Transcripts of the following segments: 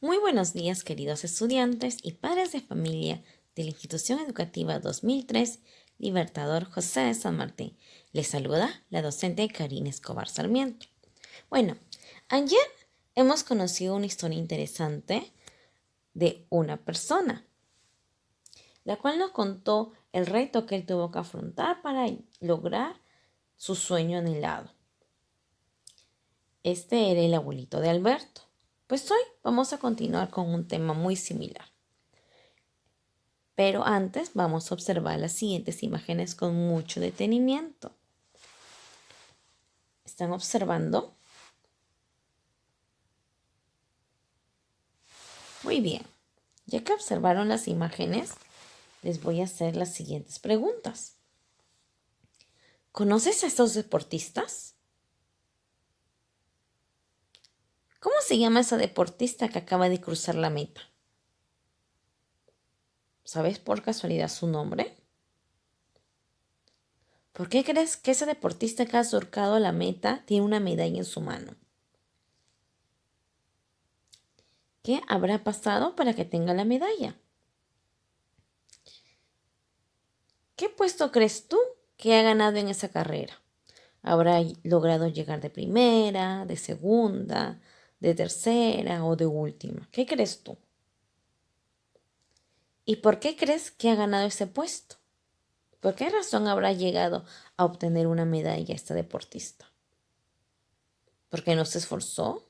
Muy buenos días, queridos estudiantes y padres de familia de la Institución Educativa 2003 Libertador José de San Martín. Les saluda la docente Karina Escobar Sarmiento. Bueno, ayer hemos conocido una historia interesante de una persona, la cual nos contó el reto que él tuvo que afrontar para lograr su sueño anhelado. Este era el abuelito de Alberto. Pues hoy vamos a continuar con un tema muy similar. Pero antes vamos a observar las siguientes imágenes con mucho detenimiento. ¿Están observando? Muy bien. Ya que observaron las imágenes, les voy a hacer las siguientes preguntas. ¿Conoces a estos deportistas? ¿Cómo se llama esa deportista que acaba de cruzar la meta? ¿Sabes por casualidad su nombre? ¿Por qué crees que ese deportista que ha surcado la meta tiene una medalla en su mano? ¿Qué habrá pasado para que tenga la medalla? ¿Qué puesto crees tú que ha ganado en esa carrera? ¿Habrá logrado llegar de primera, de segunda, de tercera o de última? ¿Qué crees tú? ¿Y por qué crees que ha ganado ese puesto? ¿Por qué razón habrá llegado a obtener una medalla esta deportista? ¿Porque no se esforzó?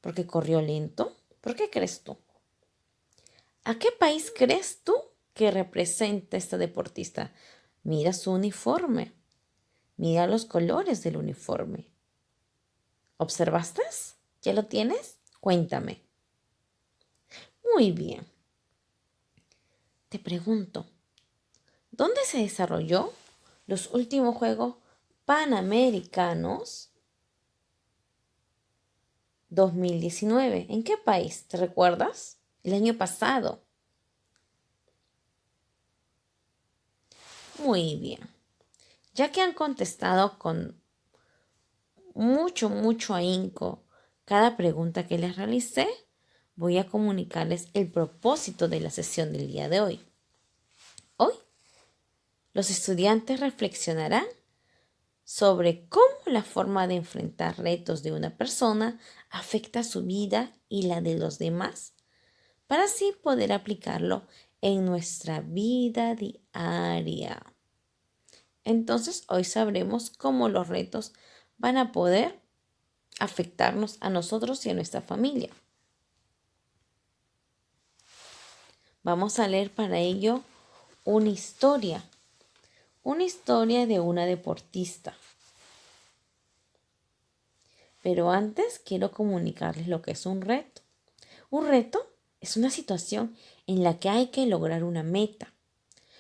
¿Porque corrió lento? ¿Por qué crees tú? ¿A qué país crees tú que representa esta deportista? Mira su uniforme. Mira los colores del uniforme. ¿Observaste? ¿Ya lo tienes? Cuéntame. Muy bien. Te pregunto, ¿dónde se desarrolló los últimos Juegos Panamericanos 2019? ¿En qué país? ¿Te recuerdas? El año pasado. Muy bien. Ya que han contestado con mucho ahínco cada pregunta que les realicé, voy a comunicarles el propósito de la sesión del día de hoy. Hoy, los estudiantes reflexionarán sobre cómo la forma de enfrentar retos de una persona afecta su vida y la de los demás, para así poder aplicarlo en nuestra vida diaria. Entonces, hoy sabremos cómo los retos van a poder afectarnos a nosotros y a nuestra familia. Vamos a leer para ello una historia de una deportista. Pero antes quiero comunicarles lo que es un reto. Un reto es una situación en la que hay que lograr una meta,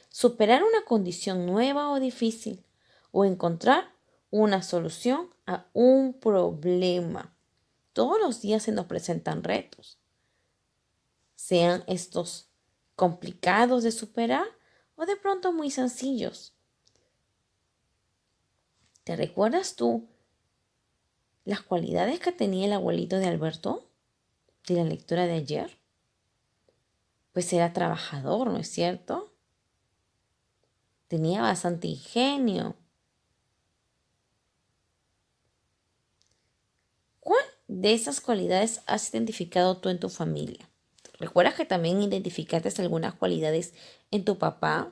superar una condición nueva o difícil, o encontrar una solución a un problema. Todos los días se nos presentan retos, sean estos complicados de superar o de pronto muy sencillos. ¿Te recuerdas tú las cualidades que tenía el abuelito de Alberto de la lectura de ayer? Pues era trabajador, ¿no es cierto? Tenía bastante ingenio. ¿Cuál de esas cualidades has identificado tú en tu familia? ¿Recuerdas que también identificaste algunas cualidades en tu papá?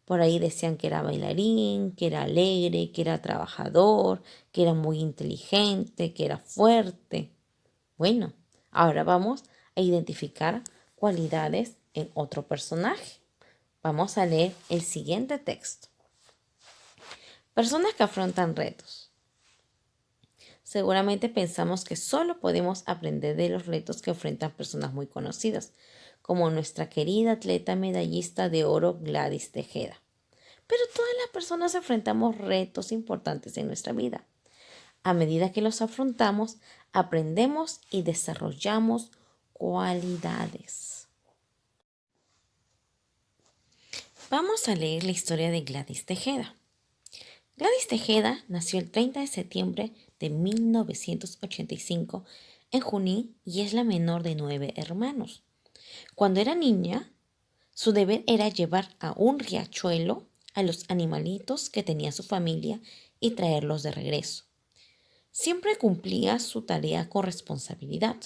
Por ahí decían que era bailarín, que era alegre, que era trabajador, que era muy inteligente, que era fuerte. Bueno, ahora vamos a identificar cualidades en otro personaje. Vamos a leer el siguiente texto. Personas que afrontan retos. Seguramente pensamos que solo podemos aprender de los retos que enfrentan personas muy conocidas, como nuestra querida atleta medallista de oro Gladys Tejeda. Pero todas las personas enfrentamos retos importantes en nuestra vida. A medida que los afrontamos, aprendemos y desarrollamos cualidades. Vamos a leer la historia de Gladys Tejeda. Gladys Tejeda nació el 30 de septiembre de 1985 en Junín y es la menor de 9 hermanos. Cuando era niña, su deber era llevar a un riachuelo a los animalitos que tenía su familia y traerlos de regreso. Siempre cumplía su tarea con responsabilidad.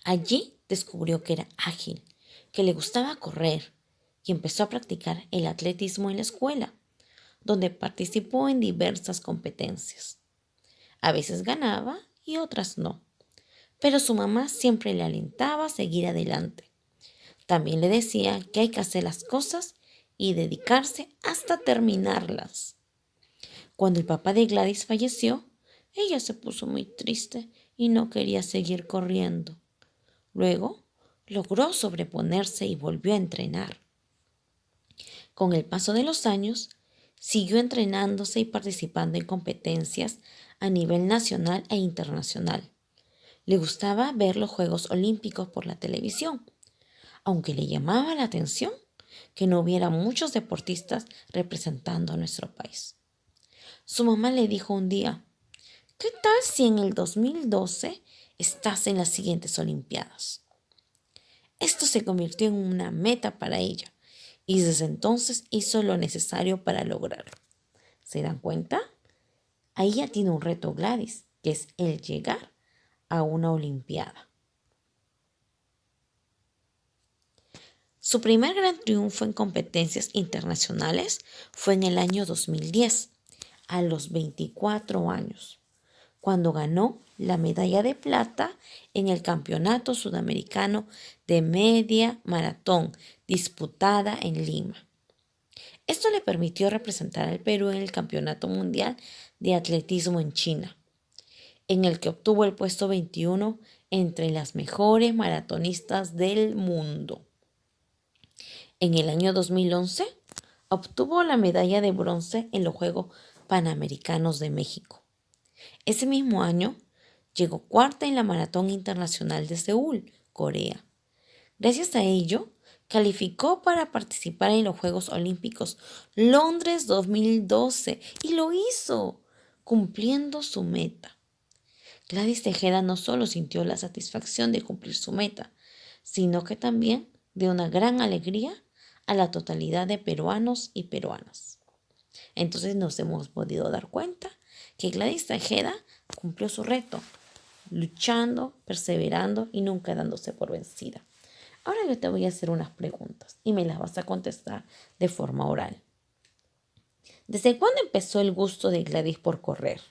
Allí descubrió que era ágil, que le gustaba correr y empezó a practicar el atletismo en la escuela, donde participó en diversas competencias. A veces ganaba y otras no, pero su mamá siempre le alentaba a seguir adelante. También le decía que hay que hacer las cosas y dedicarse hasta terminarlas. Cuando el papá de Gladys falleció, ella se puso muy triste y no quería seguir corriendo. Luego, logró sobreponerse y volvió a entrenar. Con el paso de los años, siguió entrenándose y participando en competencias a nivel nacional e internacional. Le gustaba ver los Juegos Olímpicos por la televisión, aunque le llamaba la atención que no hubiera muchos deportistas representando a nuestro país. Su mamá le dijo un día: ¿qué tal si en el 2012 estás en las siguientes Olimpiadas? Esto se convirtió en una meta para ella y desde entonces hizo lo necesario para lograrlo. ¿Se dan cuenta? Ahí ya tiene un reto Gladys, que es el llegar a una Olimpiada. Su primer gran triunfo en competencias internacionales fue en el año 2010, a los 24 años, cuando ganó la medalla de plata en el Campeonato Sudamericano de Media Maratón disputada en Lima. Esto le permitió representar al Perú en el Campeonato Mundial de Atletismo en China, en el que obtuvo el puesto 21 entre las mejores maratonistas del mundo. En el año 2011 obtuvo la medalla de bronce en los Juegos Panamericanos de México. Ese mismo año llegó cuarta en la Maratón Internacional de Seúl, Corea. Gracias a ello, calificó para participar en los Juegos Olímpicos Londres 2012 y lo hizo, cumpliendo su meta. Gladys Tejeda no solo sintió la satisfacción de cumplir su meta, sino que también dio una gran alegría a la totalidad de peruanos y peruanas. Entonces nos hemos podido dar cuenta que Gladys Tejeda cumplió su reto, luchando, perseverando y nunca dándose por vencida. Ahora yo te voy a hacer unas preguntas y me las vas a contestar de forma oral. ¿Desde cuándo empezó el gusto de Gladys por correr?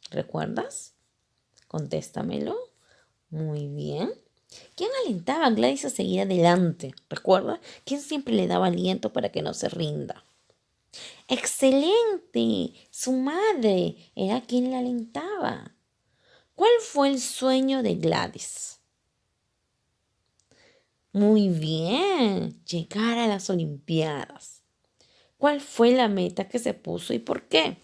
¿Recuerdas? Contéstamelo. Muy bien. ¿Quién alentaba a Gladys a seguir adelante? ¿Recuerda? ¿Quién siempre le daba aliento para que no se rinda? ¡Excelente! Su madre era quien la alentaba. ¿Cuál fue el sueño de Gladys? Muy bien, llegar a las Olimpiadas. ¿Cuál fue la meta que se puso y por qué?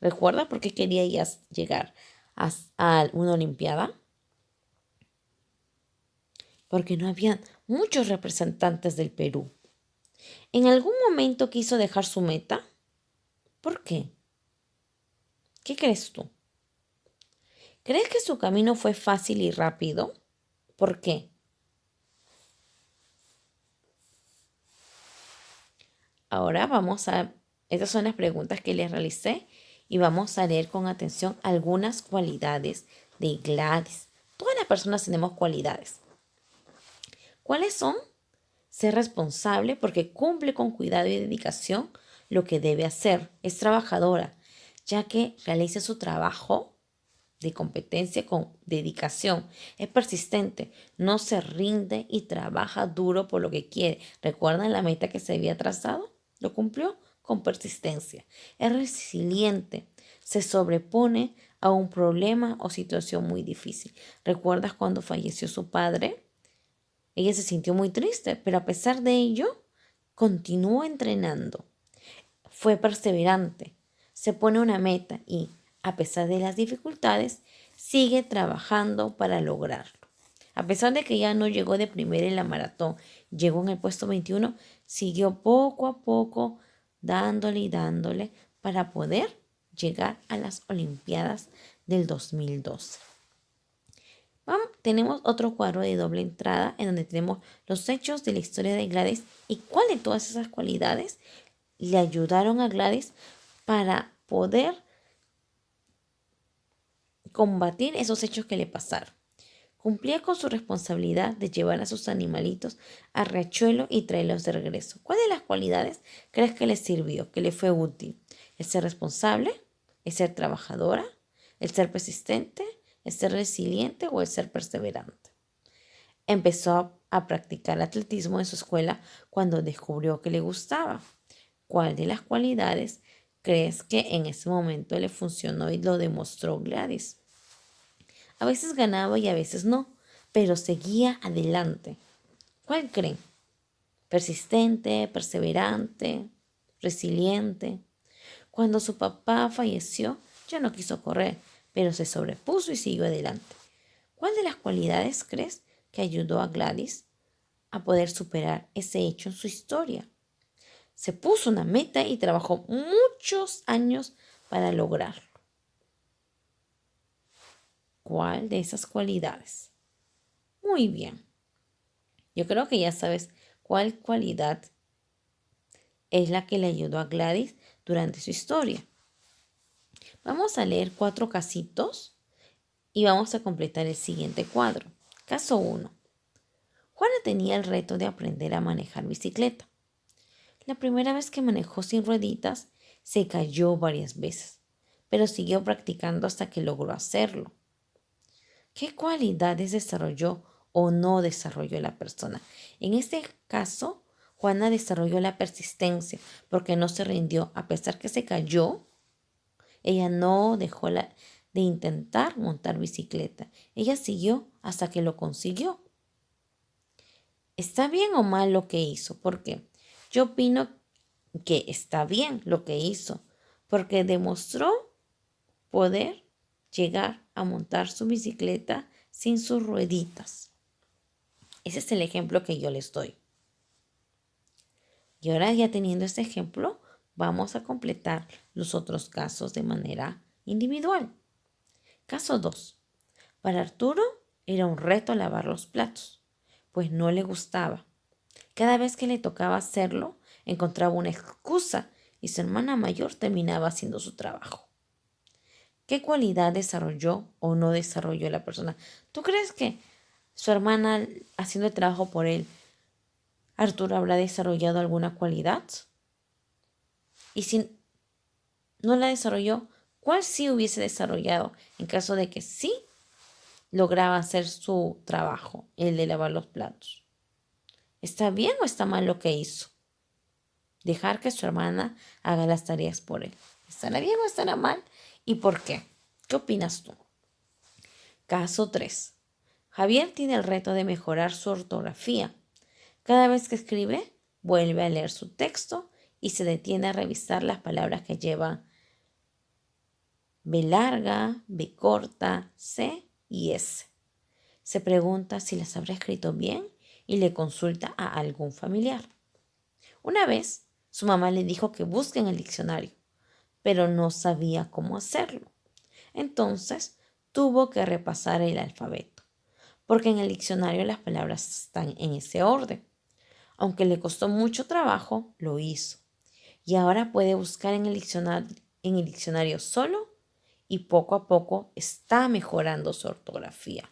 ¿Recuerda por qué quería llegar a una Olimpiada? Porque no había muchos representantes del Perú. ¿En algún momento quiso dejar su meta? ¿Por qué? ¿Qué crees tú? ¿Crees que su camino fue fácil y rápido? ¿Por qué? Ahora estas son las preguntas que les realicé y vamos a leer con atención algunas cualidades de Gladys. Todas las personas tenemos cualidades. ¿Cuáles son? Ser responsable porque cumple con cuidado y dedicación lo que debe hacer. Es trabajadora, ya que realiza su trabajo de competencia con dedicación. Es persistente, no se rinde y trabaja duro por lo que quiere. ¿Recuerdan la meta que se había trazado? Lo cumplió con persistencia. Es resiliente, se sobrepone a un problema o situación muy difícil. ¿Recuerdas cuando falleció su padre? Ella se sintió muy triste, pero a pesar de ello, continuó entrenando. Fue perseverante, se pone una meta y, a pesar de las dificultades, sigue trabajando para lograrlo. A pesar de que ya no llegó de primera en la maratón, llegó en el puesto 21, siguió poco a poco dándole y dándole para poder llegar a las Olimpiadas del 2012. Tenemos otro cuadro de doble entrada en donde tenemos los hechos de la historia de Gladys y cuál de todas esas cualidades le ayudaron a Gladys para poder combatir esos hechos que le pasaron. Cumplía con su responsabilidad de llevar a sus animalitos al riachuelo y traerlos de regreso. ¿Cuál de las cualidades crees que le sirvió, que le fue útil? ¿El ser responsable? ¿El ser trabajadora? ¿El ser persistente? ¿El ser resiliente o el ser perseverante? Empezó a practicar atletismo en su escuela cuando descubrió que le gustaba. ¿Cuál de las cualidades crees que en ese momento le funcionó y lo demostró Gladys? A veces ganaba y a veces no, pero seguía adelante. ¿Cuál creen? Persistente, perseverante, resiliente. Cuando su papá falleció, ya no quiso correr, pero se sobrepuso y siguió adelante. ¿Cuál de las cualidades crees que ayudó a Gladys a poder superar ese hecho en su historia? Se puso una meta y trabajó muchos años para lograrlo. ¿Cuál de esas cualidades? Muy bien. Yo creo que ya sabes cuál cualidad es la que le ayudó a Gladys durante su historia. Vamos a leer 4 casitos y vamos a completar el siguiente cuadro. Caso 1. Juana tenía el reto de aprender a manejar bicicleta. La primera vez que manejó sin rueditas, se cayó varias veces, pero siguió practicando hasta que logró hacerlo. ¿Qué cualidades desarrolló o no desarrolló la persona? En este caso, Juana desarrolló la persistencia porque no se rindió. A pesar que se cayó, ella no dejó de intentar montar bicicleta. Ella siguió hasta que lo consiguió. ¿Está bien o mal lo que hizo? ¿Por qué? Yo opino que está bien lo que hizo porque demostró poder llegar a montar su bicicleta sin sus rueditas. Ese es el ejemplo que yo les doy. Y ahora ya teniendo este ejemplo, vamos a completar los otros casos de manera individual. Caso 2. Para Arturo era un reto lavar los platos, pues no le gustaba. Cada vez que le tocaba hacerlo, encontraba una excusa y su hermana mayor terminaba haciendo su trabajo. ¿Qué cualidad desarrolló o no desarrolló la persona? ¿Tú crees que su hermana haciendo el trabajo por él, Arturo habrá desarrollado alguna cualidad? Y si no la desarrolló, ¿cuál sí hubiese desarrollado en caso de que sí lograba hacer su trabajo, el de lavar los platos? ¿Está bien o está mal lo que hizo? Dejar que su hermana haga las tareas por él. ¿Estará bien o estará mal? ¿Y por qué? ¿Qué opinas tú? Caso 3. Javier tiene el reto de mejorar su ortografía. Cada vez que escribe, vuelve a leer su texto y se detiene a revisar las palabras que llevan B larga, B corta, C y S. Se pregunta si las habrá escrito bien y le consulta a algún familiar. Una vez, su mamá le dijo que busque en el diccionario, pero no sabía cómo hacerlo. Entonces, tuvo que repasar el alfabeto, porque en el diccionario las palabras están en ese orden. Aunque le costó mucho trabajo, lo hizo. Y ahora puede buscar en el diccionario solo y poco a poco está mejorando su ortografía.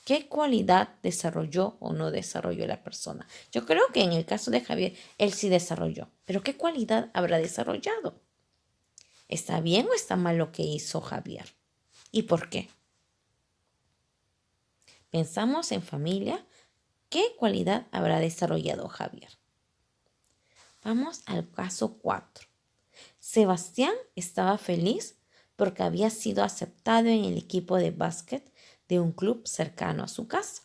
¿Qué cualidad desarrolló o no desarrolló la persona? Yo creo que en el caso de Javier, él sí desarrolló. Pero ¿qué cualidad habrá desarrollado? ¿Está bien o está mal lo que hizo Javier? ¿Y por qué? Pensamos en familia. ¿Qué cualidad habrá desarrollado Javier? Vamos al caso 4. Sebastián estaba feliz porque había sido aceptado en el equipo de básquet de un club cercano a su casa.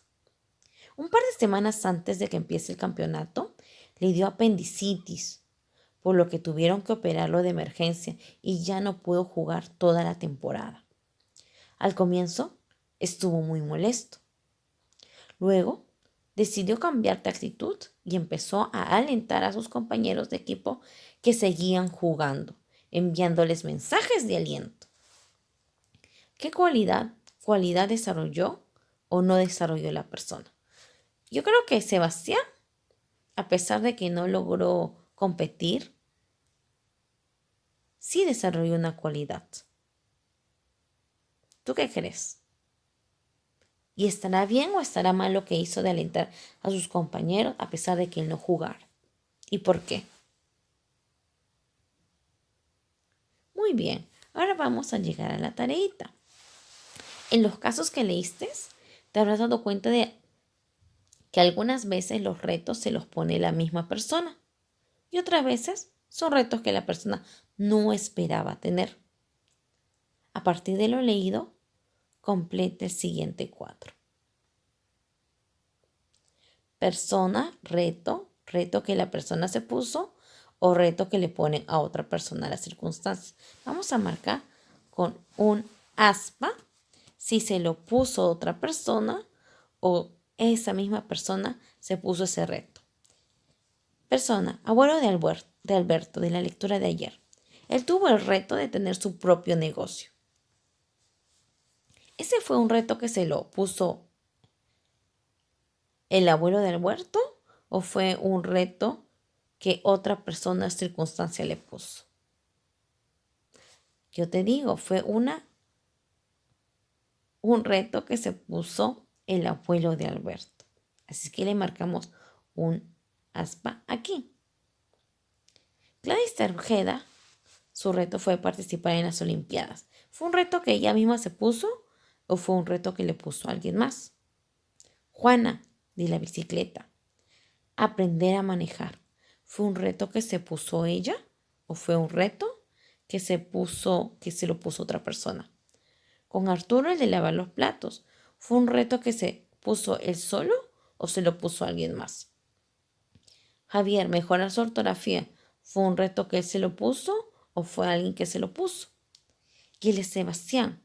Un par de semanas antes de que empiece el campeonato, le dio apendicitis, por lo que tuvieron que operarlo de emergencia y ya no pudo jugar toda la temporada. Al comienzo, estuvo muy molesto. Luego, decidió cambiar de actitud y empezó a alentar a sus compañeros de equipo que seguían jugando. enviándoles mensajes de aliento. ¿Qué cualidad desarrolló o no desarrolló la persona? Yo creo que Sebastián, a pesar de que no logró competir, sí desarrolló una cualidad. ¿Tú qué crees? ¿Y estará bien o estará mal lo que hizo de alentar a sus compañeros a pesar de que él no jugara? ¿Y por qué? Muy bien, ahora vamos a llegar a la tareita. En los casos que leíste, te habrás dado cuenta de que algunas veces los retos se los pone la misma persona y otras veces son retos que la persona no esperaba tener. A partir de lo leído, complete el siguiente cuadro. Persona, reto, reto que la persona se puso o reto que le ponen a otra persona a las circunstancias. Vamos a marcar con un aspa si se lo puso otra persona o esa misma persona se puso ese reto. Persona, abuelo de Alberto, de la lectura de ayer. Él tuvo el reto de tener su propio negocio. ¿Ese fue un reto que se lo puso el abuelo de Alberto o fue un reto que otra persona o circunstancia le puso? Yo te digo, fue un reto que se puso el abuelo de Alberto. Así que le marcamos un aspa aquí. Gladys Tejeda, su reto fue participar en las Olimpiadas. ¿Fue un reto que ella misma se puso o fue un reto que le puso alguien más? Juana, de la bicicleta. Aprender a manejar. ¿Fue un reto que se puso ella o fue un reto que se lo puso otra persona? Con Arturo, el de lavar los platos. ¿Fue un reto que se puso él solo o se lo puso alguien más? Javier, mejorar su ortografía. ¿Fue un reto que él se lo puso o fue alguien que se lo puso? Y el de Sebastián,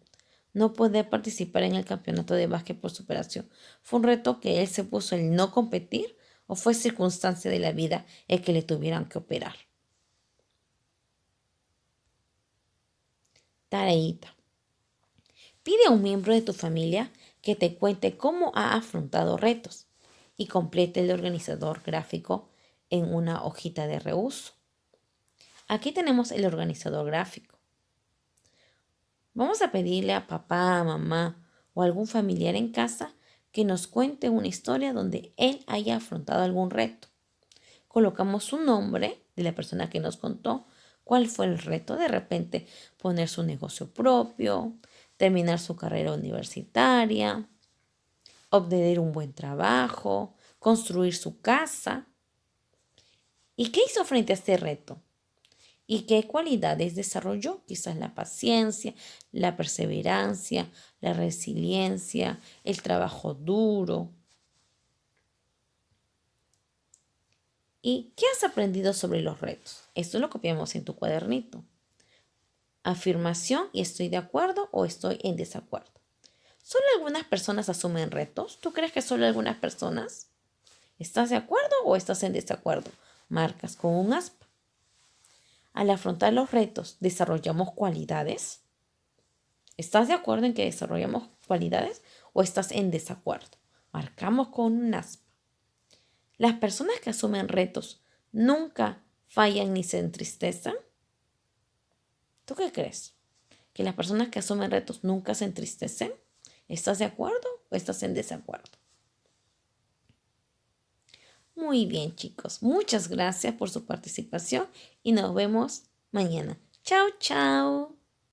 no poder participar en el campeonato de básquet por superación. ¿Fue un reto que él se puso el no competir o fue circunstancia de la vida el que le tuvieran que operar? Tareita. Pide a un miembro de tu familia que te cuente cómo ha afrontado retos y complete el organizador gráfico en una hojita de reuso. Aquí tenemos el organizador gráfico. Vamos a pedirle a papá, mamá o algún familiar en casa que nos cuente una historia donde él haya afrontado algún reto. Colocamos su nombre de la persona que nos contó cuál fue el reto. De repente poner su negocio propio, terminar su carrera universitaria, obtener un buen trabajo, construir su casa. ¿Y qué hizo frente a este reto? ¿Y qué cualidades desarrolló? Quizás la paciencia, la perseverancia, la resiliencia, el trabajo duro. ¿Y qué has aprendido sobre los retos? Esto lo copiamos en tu cuadernito. Afirmación y estoy de acuerdo o estoy en desacuerdo. ¿Solo algunas personas asumen retos? ¿Tú crees que solo algunas personas? ¿Estás de acuerdo o estás en desacuerdo? Marcas con un aspa. Al afrontar los retos, ¿desarrollamos cualidades? ¿Estás de acuerdo en que desarrollamos cualidades o estás en desacuerdo? Marcamos con un aspa. Las personas que asumen retos nunca fallan ni se entristecen. ¿Tú qué crees? ¿Que las personas que asumen retos nunca se entristecen? ¿Estás de acuerdo o estás en desacuerdo? Muy bien, chicos. Muchas gracias por su participación y nos vemos mañana. Chao, chao.